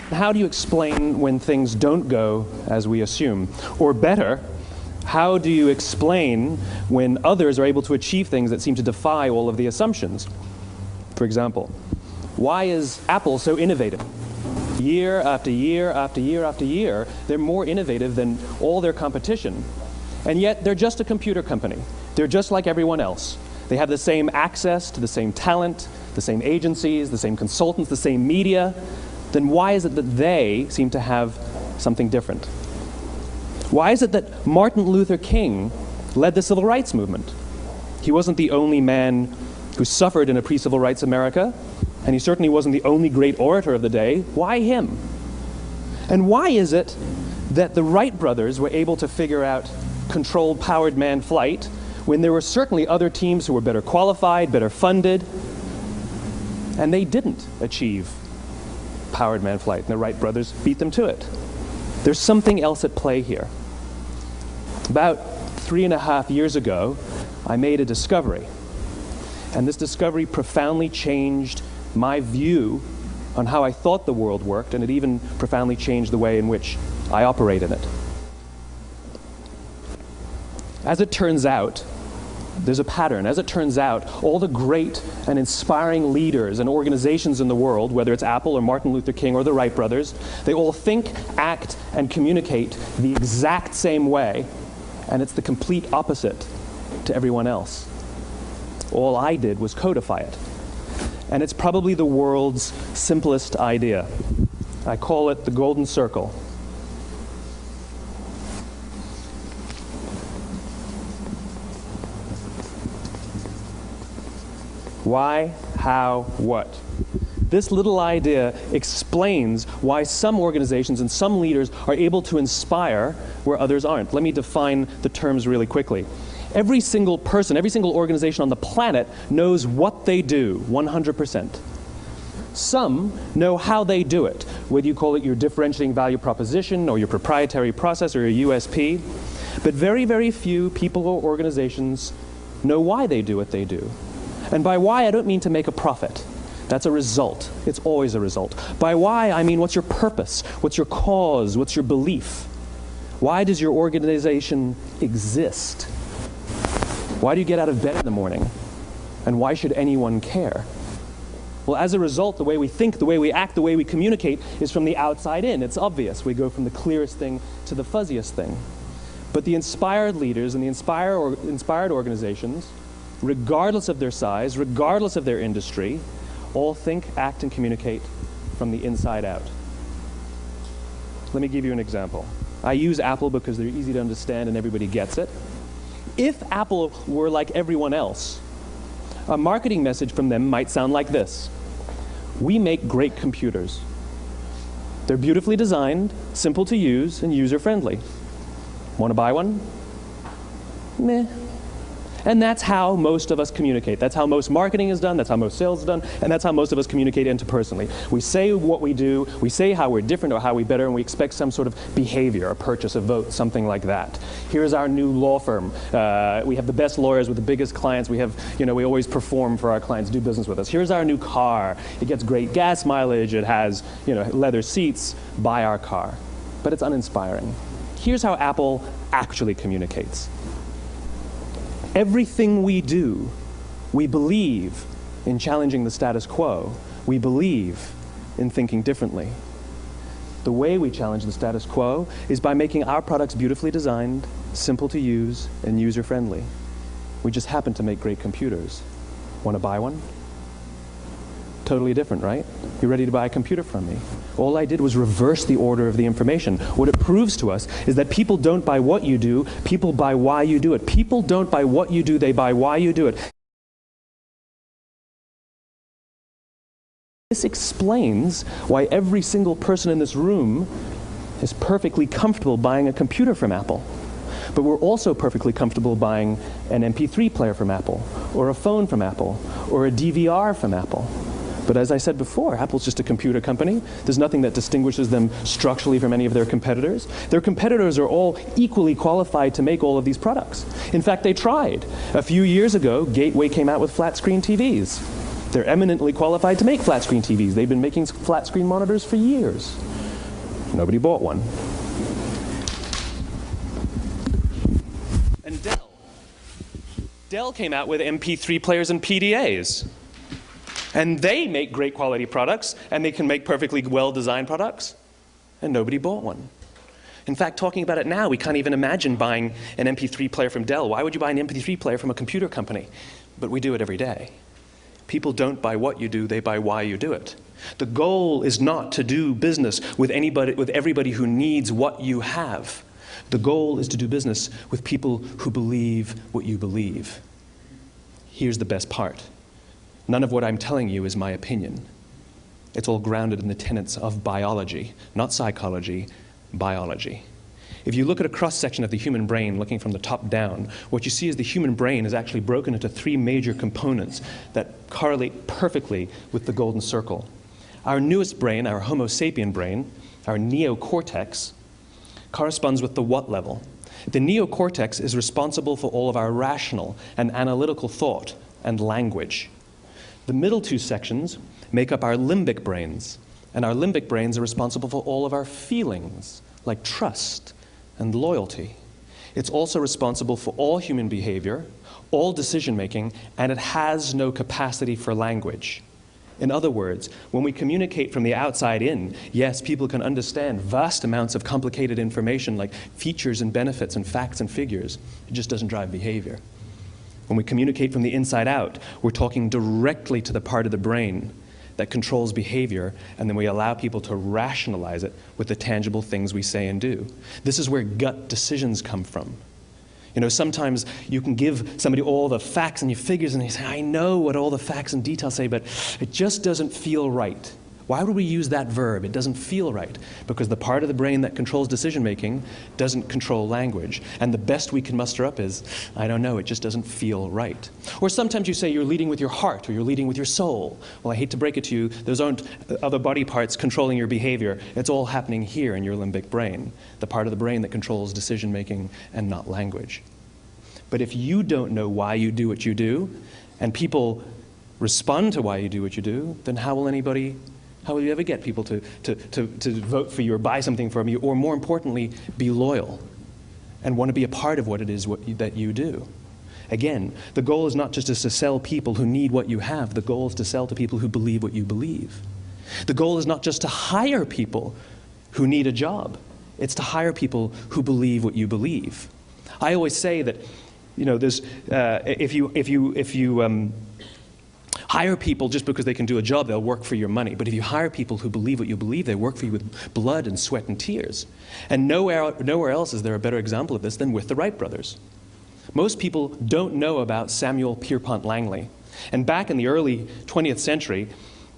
how do you explain when things don't go as we assume? Or better, how do you explain when others are able to achieve things that seem to defy all of the assumptions? For example, why is Apple so innovative? Year after year after year after year, they're more innovative than all their competition. And yet, they're just a computer company. They're just like everyone else. They have the same access to the same talent, the same agencies, the same consultants, the same media. Then why is it that they seem to have something different? Why is it that Martin Luther King led the civil rights movement? He wasn't the only man who suffered in a pre-civil rights America, and he certainly wasn't the only great orator of the day. Why him? And why is it that the Wright brothers were able to figure out controlled powered manned flight when there were certainly other teams who were better qualified, better funded, and they didn't achieve powered manned flight, and the Wright brothers beat them to it? There's something else at play here. About 3.5 years ago, I made a discovery, and this discovery profoundly changed my view on how I thought the world worked, and it even profoundly changed the way in which I operate in it. As it turns out, there's a pattern. As it turns out, all the great and inspiring leaders and organizations in the world, whether it's Apple or Martin Luther King or the Wright brothers, they all think, act, and communicate the exact same way, and it's the complete opposite to everyone else. All I did was codify it. And it's probably the world's simplest idea. I call it the golden circle. Why, how, what? This little idea explains why some organizations and some leaders are able to inspire where others aren't. Let me define the terms really quickly. Every single person, every single organization on the planet knows what they do, 100%. Some know how they do it, whether you call it your differentiating value proposition or your proprietary process or your USP. But very, very few people or organizations know why they do what they do. And by why, I don't mean to make a profit. That's a result. It's always a result. By why, I mean what's your purpose? What's your cause? What's your belief? Why does your organization exist? Why do you get out of bed in the morning? And why should anyone care? Well, as a result, the way we think, the way we act, the way we communicate is from the outside in. It's obvious. We go from the clearest thing to the fuzziest thing. But the inspired leaders and the inspired organizations, regardless of their size, regardless of their industry, all think, act, and communicate from the inside out. Let me give you an example. I use Apple because they're easy to understand and everybody gets it. If Apple were like everyone else, a marketing message from them might sound like this. We make great computers. They're beautifully designed, simple to use, and user-friendly. Want to buy one? Meh. And that's how most of us communicate. That's how most marketing is done, that's how most sales is done, and that's how most of us communicate interpersonally. We say what we do, we say how we're different or how we're better, and we expect some sort of behavior, a purchase, a vote, something like that. Here's our new law firm. We have the best lawyers with the biggest clients. We have, we always perform for our clients, do business with us. Here's our new car. It gets great gas mileage. It has, leather seats. Buy our car. But it's uninspiring. Here's how Apple actually communicates. Everything we do, we believe in challenging the status quo. We believe in thinking differently. The way we challenge the status quo is by making our products beautifully designed, simple to use, and user-friendly. We just happen to make great computers. Want to buy one? Totally different, right? You're ready to buy a computer from me. All I did was reverse the order of the information. What it proves to us is that people don't buy what you do, people buy why you do it. People don't buy what you do, they buy why you do it. This explains why every single person in this room is perfectly comfortable buying a computer from Apple. But we're also perfectly comfortable buying an MP3 player from Apple, or a phone from Apple, or a DVR from Apple. But as I said before, Apple's just a computer company. There's nothing that distinguishes them structurally from any of their competitors. Their competitors are all equally qualified to make all of these products. In fact, they tried. A few years ago, Gateway came out with flat-screen TVs. They're eminently qualified to make flat-screen TVs. They've been making flat-screen monitors for years. Nobody bought one. And Dell came out with MP3 players and PDAs. And they make great quality products, and they can make perfectly well-designed products, and nobody bought one. In fact, talking about it now, we can't even imagine buying an MP3 player from Dell. Why would you buy an MP3 player from a computer company? But we do it every day. People don't buy what you do, they buy why you do it. The goal is not to do business with everybody who needs what you have. The goal is to do business with people who believe what you believe. Here's the best part. None of what I'm telling you is my opinion. It's all grounded in the tenets of biology, not psychology, biology. If you look at a cross-section of the human brain, looking from the top down, what you see is the human brain is actually broken into three major components that correlate perfectly with the golden circle. Our newest brain, our Homo sapien brain, our neocortex, corresponds with the what level. The neocortex is responsible for all of our rational and analytical thought and language. The middle two sections make up our limbic brains, and our limbic brains are responsible for all of our feelings, like trust and loyalty. It's also responsible for all human behavior, all decision-making, and it has no capacity for language. In other words, when we communicate from the outside in, yes, people can understand vast amounts of complicated information like features and benefits and facts and figures. It just doesn't drive behavior. When we communicate from the inside out, we're talking directly to the part of the brain that controls behavior, and then we allow people to rationalize it with the tangible things we say and do. This is where gut decisions come from. You know, sometimes you can give somebody all the facts and your figures, and they say, I know what all the facts and details say, but it just doesn't feel right. Why would we use that verb? It doesn't feel right. Because the part of the brain that controls decision-making doesn't control language. And the best we can muster up is, I don't know, it just doesn't feel right. Or sometimes you say you're leading with your heart, or you're leading with your soul. Well, I hate to break it to you, those aren't other body parts controlling your behavior. It's all happening here in your limbic brain, the part of the brain that controls decision-making and not language. But if you don't know why you do what you do, and people respond to why you do what you do, then how will you ever get people to vote for you or buy something from you, or more importantly, be loyal and want to be a part of what it is that you do? Again, the goal is not just to sell people who need what you have. The goal is to sell to people who believe what you believe. The goal is not just to hire people who need a job. It's to hire people who believe what you believe. I always say that, you know, there's, if you hire people just because they can do a job, they'll work for your money. But if you hire people who believe what you believe, they work for you with blood and sweat and tears. And nowhere else is there a better example of this than with the Wright brothers. Most people don't know about Samuel Pierpont Langley. And back in the early 20th century,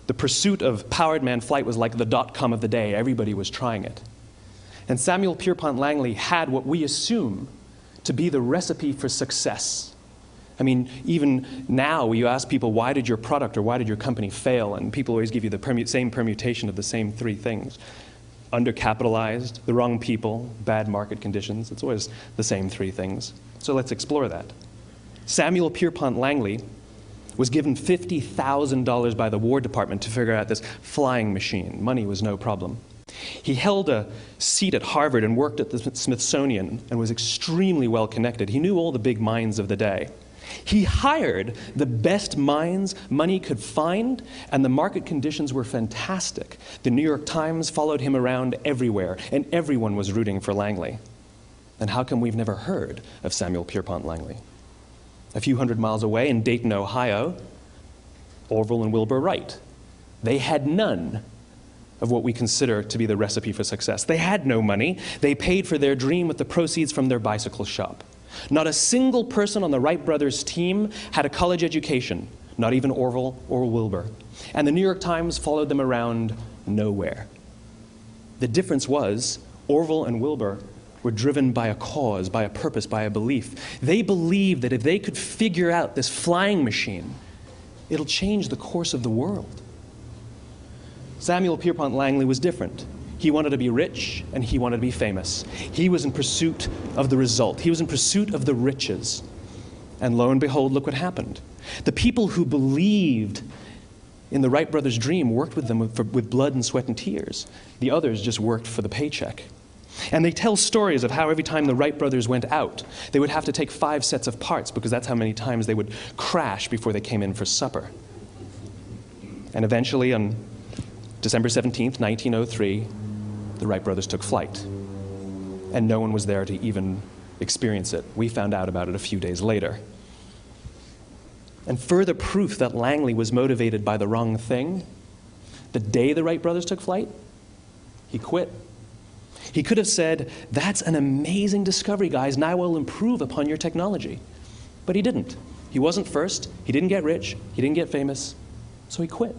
the pursuit of powered man flight was like the dot-com of the day. Everybody was trying it. And Samuel Pierpont Langley had what we assume to be the recipe for success. I mean, even now, when you ask people, why did your product or why did your company fail? And people always give you the same permutation of the same three things. Undercapitalized, the wrong people, bad market conditions. It's always the same three things. So let's explore that. Samuel Pierpont Langley was given $50,000 by the War Department to figure out this flying machine. Money was no problem. He held a seat at Harvard and worked at the Smithsonian and was extremely well connected. He knew all the big minds of the day. He hired the best minds money could find, and the market conditions were fantastic. The New York Times followed him around everywhere, and everyone was rooting for Langley. And how come we've never heard of Samuel Pierpont Langley? A few hundred miles away in Dayton, Ohio, Orville and Wilbur Wright. They had none of what we consider to be the recipe for success. They had no money. They paid for their dream with the proceeds from their bicycle shop. Not a single person on the Wright brothers' team had a college education, not even Orville or Wilbur. And the New York Times followed them around nowhere. The difference was Orville and Wilbur were driven by a cause, by a purpose, by a belief. They believed that if they could figure out this flying machine, it'll change the course of the world. Samuel Pierpont Langley was different. He wanted to be rich, and he wanted to be famous. He was in pursuit of the result. He was in pursuit of the riches. And lo and behold, look what happened. The people who believed in the Wright brothers' dream worked with them with blood and sweat and tears. The others just worked for the paycheck. And they tell stories of how every time the Wright brothers went out, they would have to take 5 sets of parts because that's how many times they would crash before they came in for supper. And eventually, on December 17th, 1903, the Wright brothers took flight. And no one was there to even experience it. We found out about it a few days later. And further proof that Langley was motivated by the wrong thing, the day the Wright brothers took flight, he quit. He could have said, "That's an amazing discovery, guys. Now we'll improve upon your technology." But he didn't. He wasn't first. He didn't get rich. He didn't get famous. So he quit.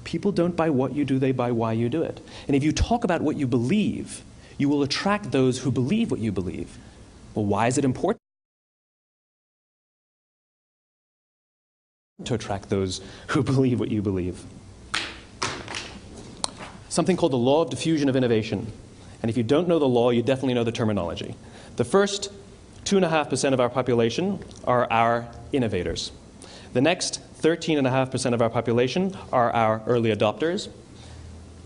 People don't buy what you do, they buy why you do it. And if you talk about what you believe, you will attract those who believe what you believe. Well, why is it important to attract those who believe what you believe? Something called the law of diffusion of innovation. And if you don't know the law, you definitely know the terminology. The first 2.5% of our population are our innovators. The next 13.5% of our population are our early adopters.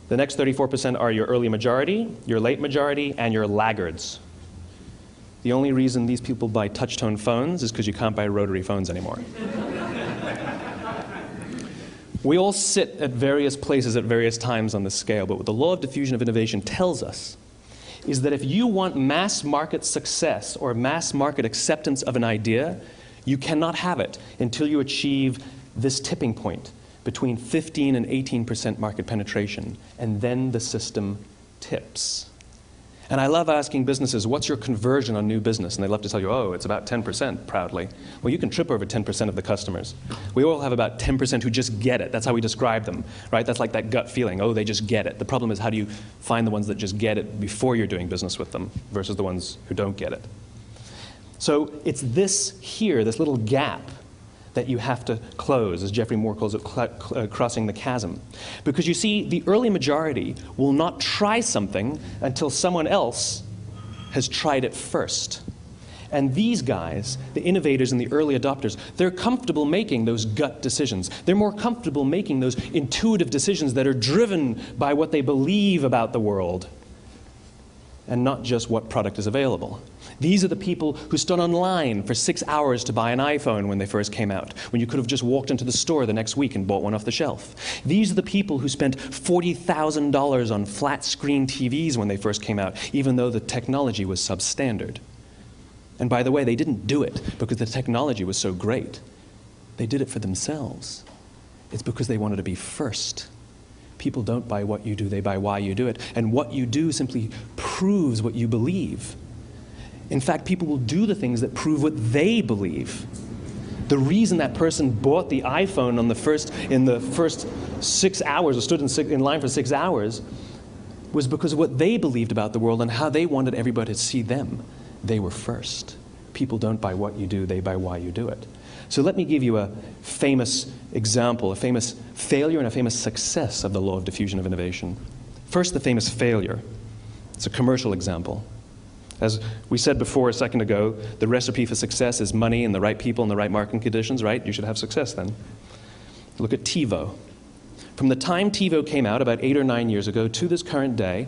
The next 34% are your early majority, your late majority, and your laggards. The only reason these people buy touch-tone phones is because you can't buy rotary phones anymore. We all sit at various places at various times on the scale, but what the law of diffusion of innovation tells us is that if you want mass market success or mass market acceptance of an idea, you cannot have it until you achieve this tipping point between 15 and 18% market penetration, and then the system tips. And I love asking businesses, what's your conversion on new business? And they love to tell you, oh, it's about 10%, proudly. Well, you can trip over 10% of the customers. We all have about 10% who just get it. That's how we describe them, right? That's like that gut feeling, oh, they just get it. The problem is, how do you find the ones that just get it before you're doing business with them versus the ones who don't get it? So it's this here, this little gap, that you have to close, as Geoffrey Moore calls it, crossing the chasm. Because you see, the early majority will not try something until someone else has tried it first. And these guys, the innovators and the early adopters, they're comfortable making those gut decisions. They're more comfortable making those intuitive decisions that are driven by what they believe about the world, and not just what product is available. These are the people who stood online for 6 hours to buy an iPhone when they first came out, when you could have just walked into the store the next week and bought one off the shelf. These are the people who spent $40,000 on flat-screen TVs when they first came out, even though the technology was substandard. And by the way, they didn't do it because the technology was so great. They did it for themselves. It's because they wanted to be first. People don't buy what you do, they buy why you do it. And what you do simply proves what you believe. In fact, people will do the things that prove what they believe. The reason that person bought the iPhone in the first 6 hours, or stood in line for 6 hours, was because of what they believed about the world and how they wanted everybody to see them. They were first. People don't buy what you do, they buy why you do it. So let me give you a famous example, a famous failure and a famous success of the law of diffusion of innovation. First, the famous failure. It's a commercial example. As we said before a second ago, the recipe for success is money and the right people and the right marketing conditions, right? You should have success then. Look at TiVo. From the time TiVo came out about 8 or 9 years ago to this current day,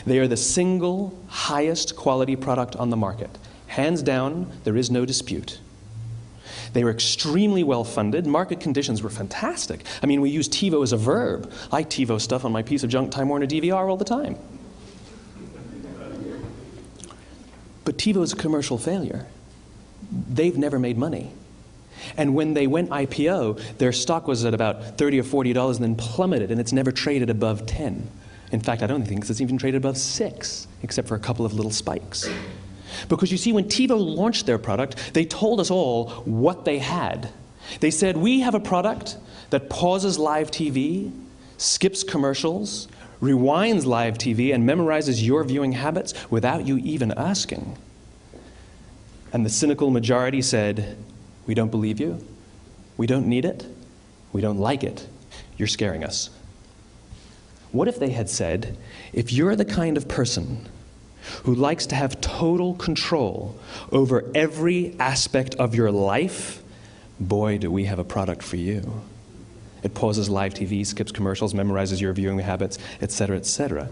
they are the single highest quality product on the market. Hands down, there is no dispute. They were extremely well funded. Market conditions were fantastic. I mean, we use TiVo as a verb. I TiVo stuff on my piece of junk Time Warner DVR all the time. But TiVo is a commercial failure. They've never made money. And when they went IPO, their stock was at about $30 or $40 and then plummeted, and it's never traded above 10. In fact, I don't think it's even traded above 6, except for a couple of little spikes. Because you see, when TiVo launched their product, they told us all what they had. They said, we have a product that pauses live TV, skips commercials, rewinds live TV, and memorizes your viewing habits without you even asking. And the cynical majority said, we don't believe you, we don't need it, we don't like it, you're scaring us. What if they had said, if you're the kind of person who likes to have total control over every aspect of your life, boy, do we have a product for you. It pauses live TV, skips commercials, memorizes your viewing habits, etc., etc.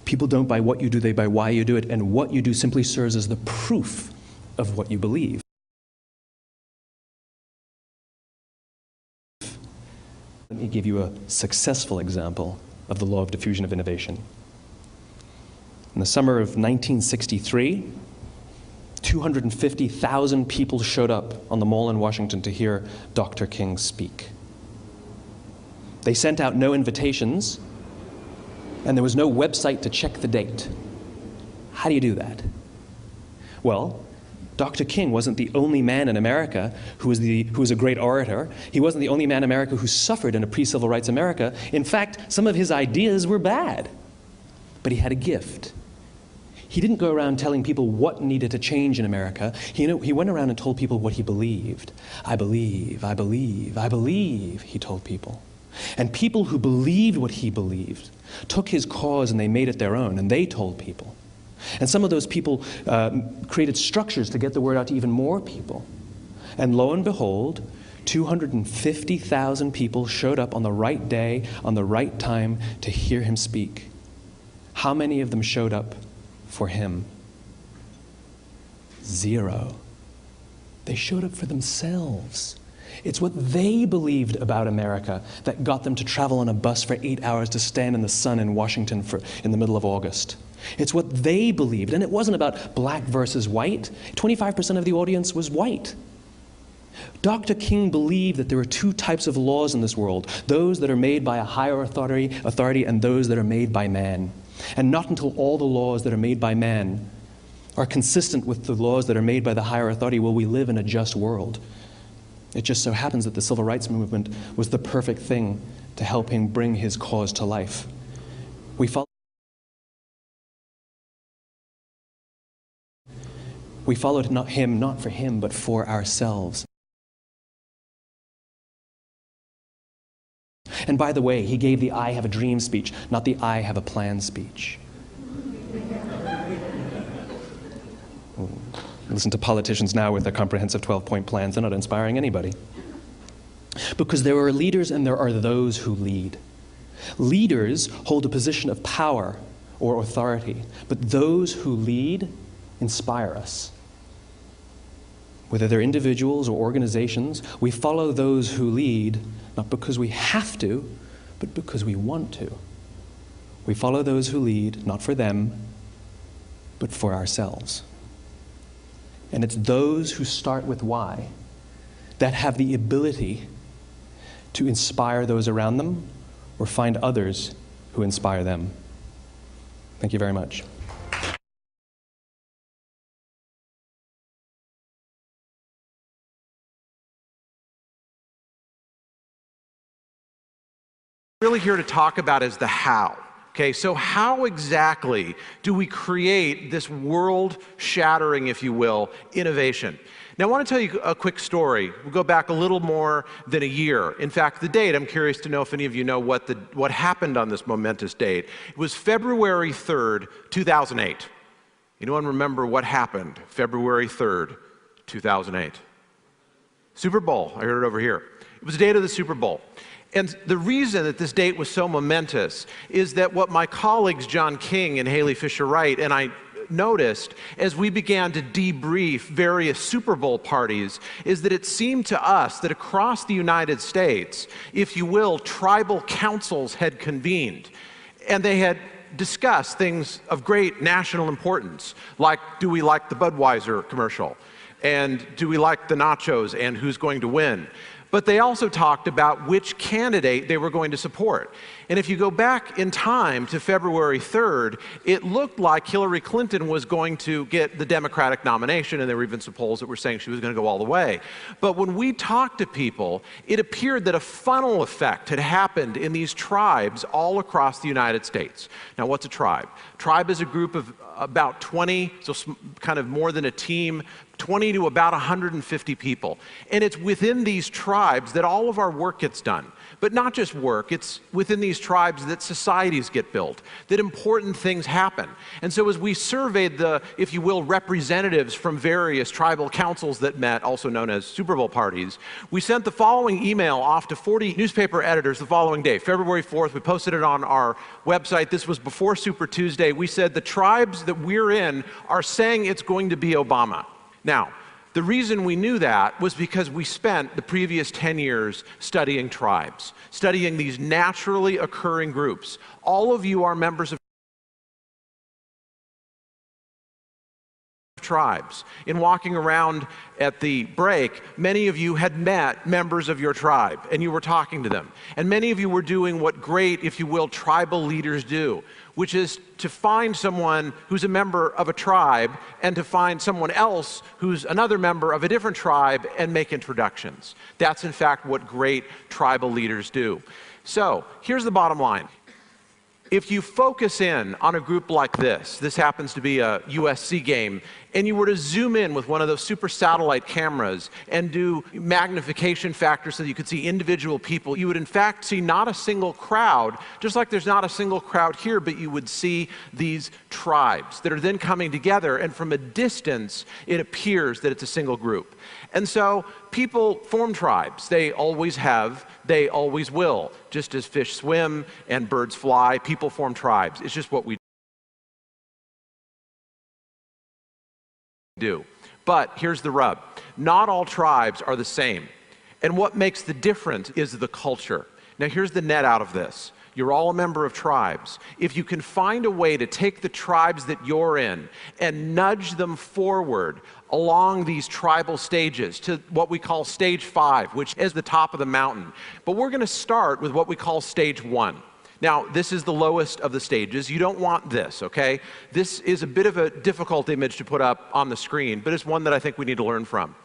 People don't buy what you do, they buy why you do it, and what you do simply serves as the proof of what you believe. Let me give you a successful example of the law of diffusion of innovation. In the summer of 1963, 250,000 people showed up on the Mall in Washington to hear Dr. King speak. They sent out no invitations, and there was no website to check the date. How do you do that? Well, Dr. King wasn't the only man in America who was a great orator. He wasn't the only man in America who suffered in a pre-civil rights America. In fact, some of his ideas were bad. But he had a gift. He didn't go around telling people what needed to change in America. He went around and told people what he believed. I believe, I believe, I believe, he told people. And people who believed what he believed took his cause and they made it their own, and they told people. And some of those people created structures to get the word out to even more people. And lo and behold, 250,000 people showed up on the right day, on the right time to hear him speak. How many of them showed up for him? 0. They showed up for themselves. It's what they believed about America that got them to travel on a bus for 8 hours to stand in the sun in Washington in the middle of August. It's what they believed, and it wasn't about black versus white. 25% of the audience was white. Dr. King believed that there are 2 types of laws in this world, those that are made by a higher authority and those that are made by man. And not until all the laws that are made by man are consistent with the laws that are made by the higher authority will we live in a just world. It just so happens that the civil rights movement was the perfect thing to help him bring his cause to life. We followed him not for him, but for ourselves. And by the way, he gave the I have a dream speech, not the I have a plan speech. Listen to politicians now with their comprehensive 12-point plans. They're not inspiring anybody. Because there are leaders and there are those who lead. Leaders hold a position of power or authority, but those who lead inspire us. Whether they're individuals or organizations, we follow those who lead, not because we have to, but because we want to. We follow those who lead, not for them, but for ourselves. And it's those who start with why that have the ability to inspire those around them or find others who inspire them. Thank you very much. Really here to talk about is the how. Okay, so how exactly do we create this world-shattering, if you will, innovation? Now, I want to tell you a quick story. We'll go back a little more than a year. In fact, the date, I'm curious to know if any of you know what happened on this momentous date. It was February 3rd, 2008. Anyone remember what happened February 3rd, 2008? Super Bowl. I heard it over here. It was the date of the Super Bowl. And the reason that this date was so momentous is that what my colleagues John King and Haley Fisher-Wright and I noticed as we began to debrief various Super Bowl parties is that it seemed to us that across the United States, if you will, tribal councils had convened. And they had discussed things of great national importance, like do we like the Budweiser commercial? And do we like the nachos and who's going to win? But they also talked about which candidate they were going to support. And if you go back in time to February 3rd, it looked like Hillary Clinton was going to get the Democratic nomination, and there were even some polls that were saying she was going to go all the way. But when we talked to people, it appeared that a funnel effect had happened in these tribes all across the United States. Now, what's a tribe? Tribe is a group of about 20, so kind of more than a team, 20 to about 150 people. And it's within these tribes that all of our work gets done. But not just work, it's within these tribes that societies get built, that important things happen. And so as we surveyed the, if you will, representatives from various tribal councils that met, also known as Super Bowl parties, we sent the following email off to 40 newspaper editors the following day, February 4th. We posted it on our website. This was before Super Tuesday. We said the tribes that we're in are saying it's going to be Obama. Now, the reason we knew that was because we spent the previous 10 years studying tribes, studying these naturally occurring groups. All of you are members of tribes. In walking around at the break, many of you had met members of your tribe, and you were talking to them. And many of you were doing what great, if you will, tribal leaders do, which is to find someone who's a member of a tribe and to find someone else who's another member of a different tribe and make introductions. That's, in fact, what great tribal leaders do. So, here's the bottom line. If you focus in on a group like this happens to be a USC game, and you were to zoom in with one of those super satellite cameras and do magnification factors so that you could see individual people, you would in fact see not a single crowd, just like there's not a single crowd here, but you would see these tribes that are then coming together, and from a distance, it appears that it's a single group. And so people form tribes. They always have, they always will. Just as fish swim and birds fly, people form tribes. It's just what we do. But here's the rub. Not all tribes are the same. And what makes the difference is the culture. Now here's the net out of this. You're all a member of tribes. If you can find a way to take the tribes that you're in and nudge them forward along these tribal stages to what we call stage 5, which is the top of the mountain. But we're going to start with what we call stage 1. Now, this is the lowest of the stages. You don't want this, okay? This is a bit of a difficult image to put up on the screen, but it's one that I think we need to learn from.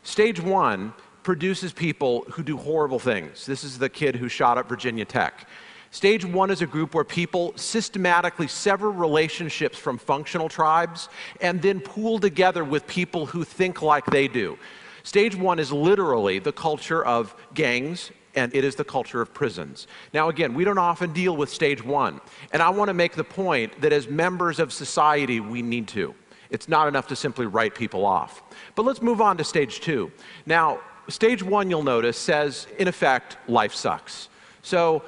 Stage 1 produces people who do horrible things. This is the kid who shot up Virginia Tech. Stage 1 is a group where people systematically sever relationships from functional tribes and then pool together with people who think like they do. Stage 1 is literally the culture of gangs, and it is the culture of prisons. Now again, we don't often deal with stage 1, and I want to make the point that as members of society, we need to. It's not enough to simply write people off. But let's move on to stage 2. Now, stage 1, you'll notice, says, in effect, life sucks. So,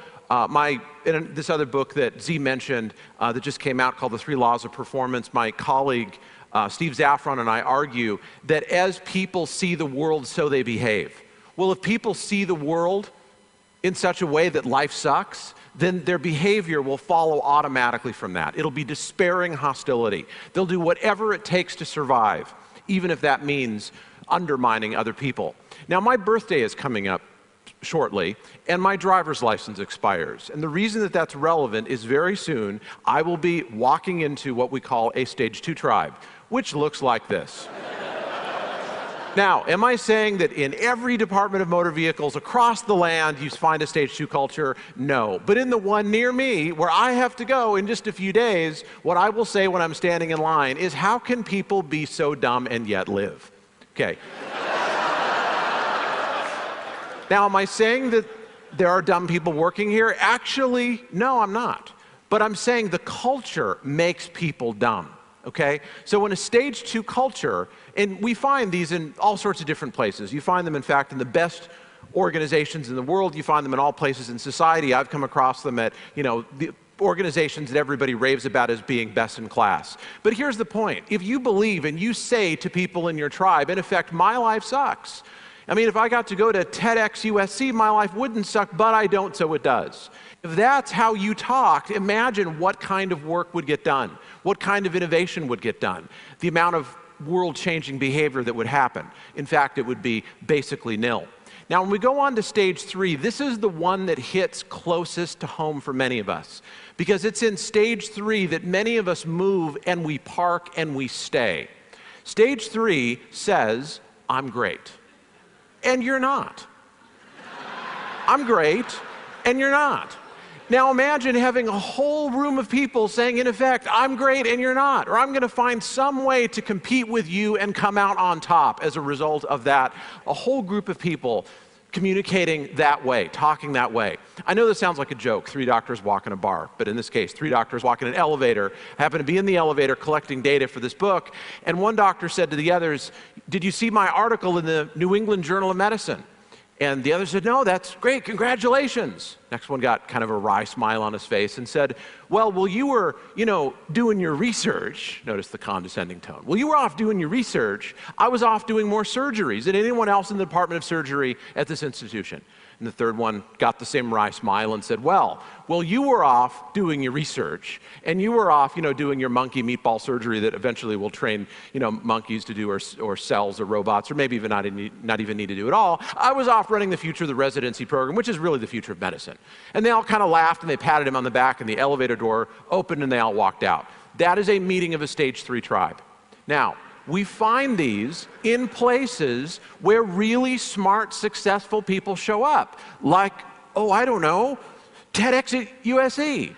in this other book that Z mentioned that just came out called The 3 Laws of Performance, my colleague Steve Zaffron and I argue that as people see the world, so they behave. Well, if people see the world in such a way that life sucks, then their behavior will follow automatically from that. It'll be despairing hostility. They'll do whatever it takes to survive, even if that means undermining other people. Now, my birthday is coming up shortly, and my driver's license expires. And the reason that that's relevant is very soon I will be walking into what we call a stage 2 tribe, which looks like this. Now, am I saying that in every department of motor vehicles across the land you find a stage 2 culture? No. But in the one near me, where I have to go in just a few days, what I will say when I'm standing in line is, how can people be so dumb and yet live? Okay. Now, am I saying that there are dumb people working here? Actually, no, I'm not. But I'm saying the culture makes people dumb, okay? So in a stage 2 culture, and we find these in all sorts of different places. You find them, in fact, in the best organizations in the world. You find them in all places in society. I've come across them at, the organizations that everybody raves about as being best in class. But here's the point. If you believe and you say to people in your tribe, in effect, my life sucks. I mean, if I got to go to TEDx USC, my life wouldn't suck, but I don't, so it does. If that's how you talked, imagine what kind of work would get done, what kind of innovation would get done, the amount of world-changing behavior that would happen. In fact, it would be basically nil. Now, when we go on to stage 3, this is the one that hits closest to home for many of us, because it's in stage 3 that many of us move and we park and we stay. Stage 3 says, I'm great. And you're not. I'm great, and you're not. Now imagine having a whole room of people saying, in effect, I'm great and you're not, or I'm going to find some way to compete with you and come out on top as a result of that. A whole group of people communicating that way, talking that way. I know this sounds like a joke, 3 doctors walk in a bar, but in this case, 3 doctors walk in an elevator, happen to be in the elevator collecting data for this book, and one doctor said to the others, "Did you see my article in the New England Journal of Medicine?" And the other said, "No, that's great, congratulations." Next one got kind of a wry smile on his face and said, well, you were, doing your research." Notice the condescending tone. "Well, you were off doing your research. I was off doing more surgeries than anyone else in the Department of Surgery at this institution." And the third one got the same wry smile and said, well, you were off doing your research, and you were off, doing your monkey meatball surgery that eventually will train, monkeys to do, or cells or robots, or maybe even not even need to do it all. I was off running the future of the residency program, which is really the future of medicine." And they all kind of laughed, and they patted him on the back, and the elevator door opened, and they all walked out. That is a meeting of a stage 3 tribe. Now, we find these in places where really smart, successful people show up. Like, I don't know, TEDx at USC.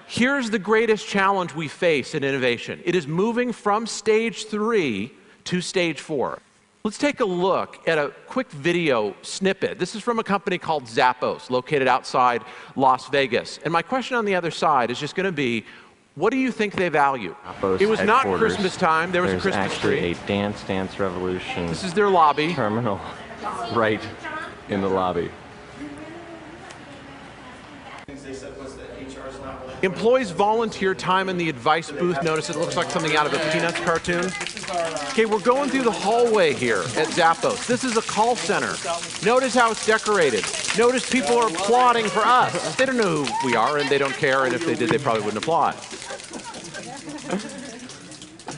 Here's the greatest challenge we face in innovation. It is moving from stage 3 to stage 4. Let's take a look at a quick video snippet. This is from a company called Zappos, located outside Las Vegas. And my question on the other side is just going to be, what do you think they value? It was not Christmas time. There was a Christmas tree. There's actually a Dance Revolution. This is their lobby. Terminal right in the lobby. Employees volunteer time in the advice booth. Notice it looks like something out of a Peanuts cartoon. Okay, we're going through the hallway here at Zappos. This is a call center. Notice how it's decorated. Notice people are applauding for us. They don't know who we are, and they don't care, and if they did, they probably wouldn't applaud.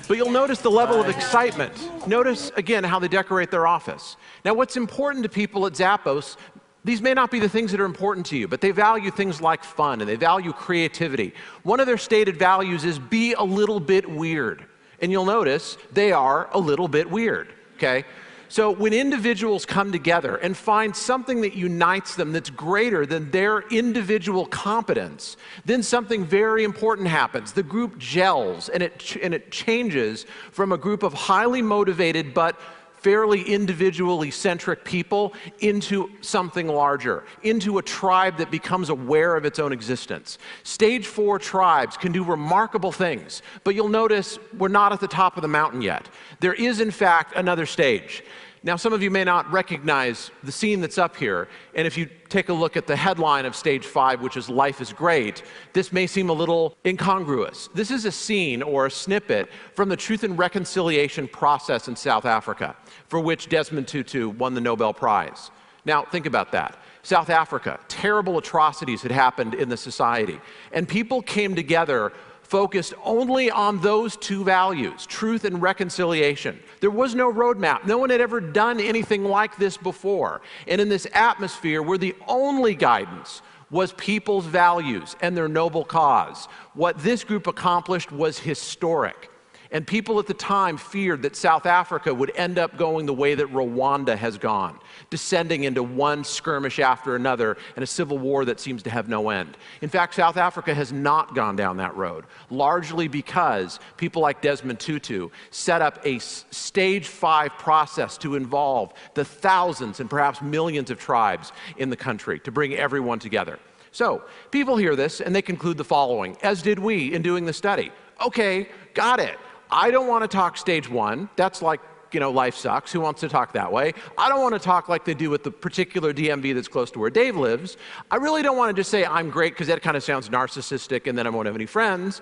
But you'll notice the level of excitement. Notice, again, how they decorate their office. Now, what's important to people at Zappos, these may not be the things that are important to you, but they value things like fun, and they value creativity. One of their stated values is be a little bit weird. And you'll notice they are a little bit weird, okay? So when individuals come together and find something that unites them that's greater than their individual competence, then something very important happens. The group gels, and it changes from a group of highly motivated but fairly individually centric people into something larger, into a tribe that becomes aware of its own existence. Stage 4 tribes can do remarkable things, but you'll notice we're not at the top of the mountain yet. There is, in fact, another stage. Now, some of you may not recognize the scene that's up here, and if you take a look at the headline of stage 5, which is "Life is Great," this may seem a little incongruous. This is a scene or a snippet from the Truth and Reconciliation process in South Africa, for which Desmond Tutu won the Nobel Prize. Now, think about that. South Africa, terrible atrocities had happened in the society, and people came together focused only on those 2 values, truth and reconciliation. There was no roadmap. No one had ever done anything like this before. And in this atmosphere where the only guidance was people's values and their noble cause, what this group accomplished was historic. And people at the time feared that South Africa would end up going the way that Rwanda has gone, descending into one skirmish after another and a civil war that seems to have no end. In fact, South Africa has not gone down that road, largely because people like Desmond Tutu set up a stage 5 process to involve the thousands and perhaps millions of tribes in the country to bring everyone together. So people hear this and they conclude the following, as did we in doing the study. Okay, got it. I don't want to talk stage 1. That's like, life sucks. Who wants to talk that way? I don't want to talk like they do with the particular DMV that's close to where Dave lives. I really don't want to just say I'm great because that kind of sounds narcissistic and then I won't have any friends.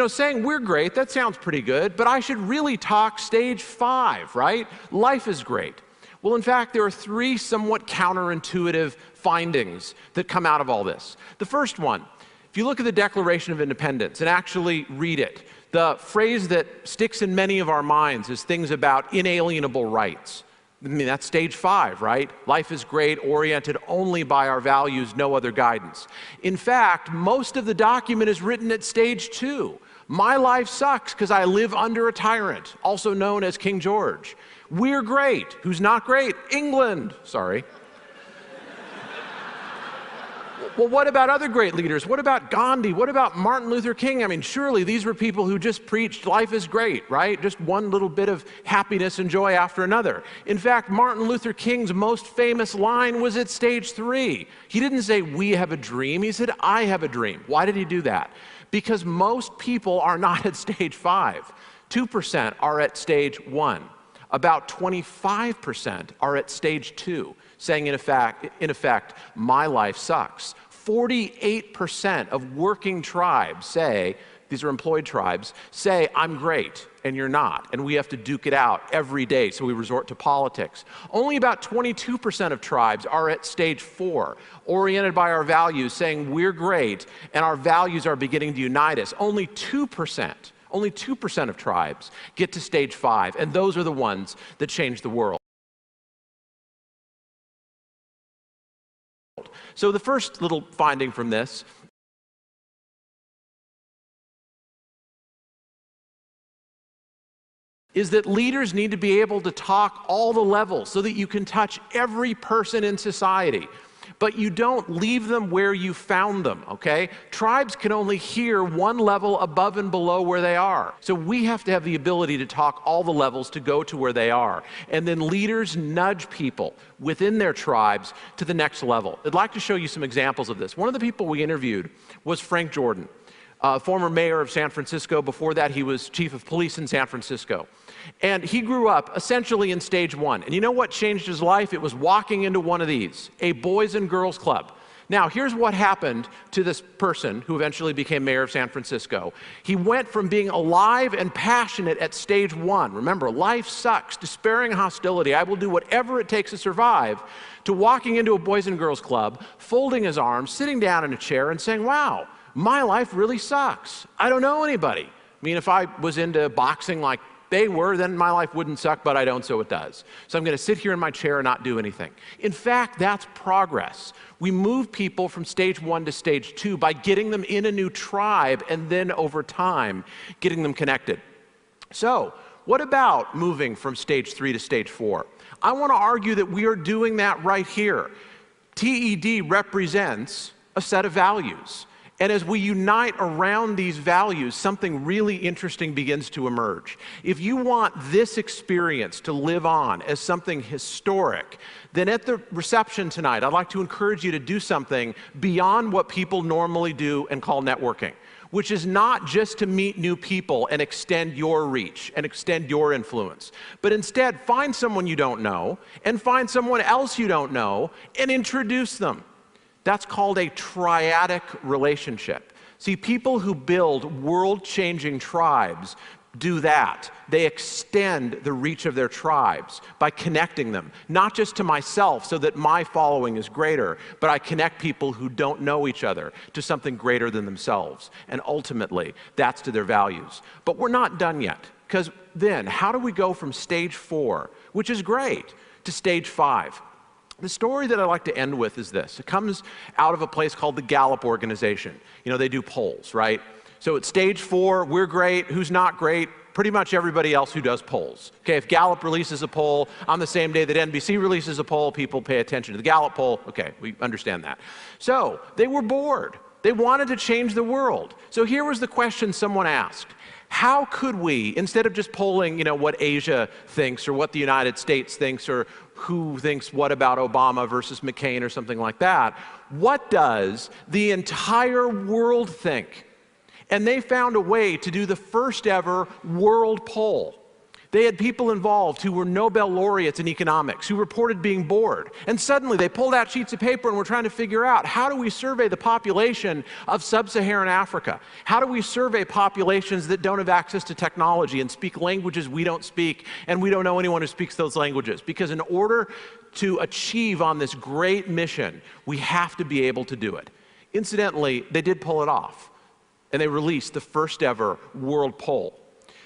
Saying we're great, that sounds pretty good, but I should really talk stage 5, right? Life is great. Well, in fact, there are 3 somewhat counterintuitive findings that come out of all this. The first one, if you look at the Declaration of Independence and actually read it, the phrase that sticks in many of our minds is things about inalienable rights. I mean, that's stage 5, right? Life is great, oriented only by our values, no other guidance. In fact, most of the document is written at stage 2. My life sucks because I live under a tyrant, also known as King George. We're great. Who's not great? England. Sorry. well, what about other great leaders? What about Gandhi? What about Martin Luther King? I mean, surely these were people who just preached life is great, right? Just one little bit of happiness and joy after another. In fact, Martin Luther King's most famous line was at stage 3. He didn't say, we have a dream. He said, I have a dream. Why did he do that? Because most people are not at stage 5. 2% are at stage 1. About 25% are at stage 2, saying in effect, my life sucks. 48% of working tribes say, these are employed tribes, say I'm great and you're not, and we have to duke it out every day, so we resort to politics. Only about 22% of tribes are at stage 4, oriented by our values, saying we're great and our values are beginning to unite us. Only 2% of tribes get to stage 5, and those are the ones that change the world. So the first little finding from this is that leaders need to be able to talk all the levels so that you can touch every person in society. But you don't leave them where you found them, okay? Tribes can only hear one level above and below where they are. So we have to have the ability to talk all the levels to go to where they are. And then leaders nudge people within their tribes to the next level. I'd like to show you some examples of this. One of the people we interviewed was Frank Jordan, former mayor of San Francisco. Before that, he was chief of police in San Francisco. And he grew up essentially in stage 1. And you know what changed his life? It was walking into one of these, a boys and girls club. Now, here's what happened to this person who eventually became mayor of San Francisco. He went from being alive and passionate at stage 1, remember, life sucks, despairing hostility, I will do whatever it takes to survive, to walking into a boys and girls club, folding his arms, sitting down in a chair and saying, wow, my life really sucks. I don't know anybody. I mean, if I was into boxing like they were, then my life wouldn't suck, but I don't, so it does. So I'm going to sit here in my chair and not do anything. In fact, that's progress. We move people from stage 1 to stage 2 by getting them in a new tribe and then over time, getting them connected. So what about moving from stage 3 to stage 4? I want to argue that we are doing that right here. TED represents a set of values. And as we unite around these values, something really interesting begins to emerge. If you want this experience to live on as something historic, then at the reception tonight, I'd like to encourage you to do something beyond what people normally do and call networking, which is not just to meet new people and extend your reach and extend your influence, but instead find someone you don't know and find someone else you don't know and introduce them. That's called a triadic relationship. See, people who build world-changing tribes do that. They extend the reach of their tribes by connecting them, not just to myself so that my following is greater, but I connect people who don't know each other to something greater than themselves. And ultimately, that's to their values. But we're not done yet, because then how do we go from stage 4, which is great, to stage 5? The story that I'd like to end with is this. It comes out of a place called the Gallup organization. You know, they do polls, right? So at stage 4, we're great. Who's not great? Pretty much everybody else who does polls. Okay, if Gallup releases a poll on the same day that NBC releases a poll, people pay attention to the Gallup poll. Okay, we understand that. So they were bored. They wanted to change the world. So here was the question someone asked. How could we, instead of just polling, you know, what Asia thinks or what the United States thinks or who thinks what about Obama versus McCain or something like that, what does the entire world think? And they found a way to do the first ever world poll. They had people involved who were Nobel laureates in economics, who reported being bored. And suddenly they pulled out sheets of paper and were trying to figure out, how do we survey the population of sub-Saharan Africa? How do we survey populations that don't have access to technology and speak languages we don't speak, and we don't know anyone who speaks those languages? Because in order to achieve on this great mission, we have to be able to do it. Incidentally, they did pull it off, and they released the first ever world poll.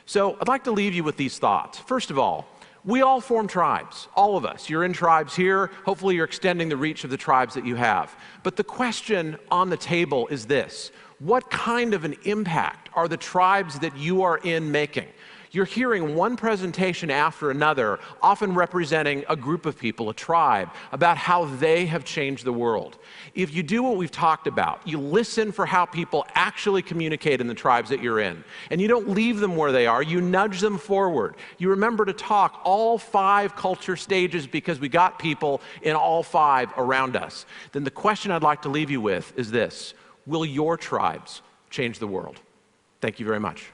So I'd like to leave you with these thoughts. First of all, we all form tribes, all of us. You're in tribes here. Hopefully you're extending the reach of the tribes that you have. But the question on the table is this: what kind of an impact are the tribes that you are in making? You're hearing one presentation after another, often representing a group of people, a tribe, about how they have changed the world. If you do what we've talked about, you listen for how people actually communicate in the tribes that you're in, and you don't leave them where they are, you nudge them forward. You remember to talk all 5 culture stages because we got people in all 5 around us. Then the question I'd like to leave you with is this: will your tribes change the world? Thank you very much.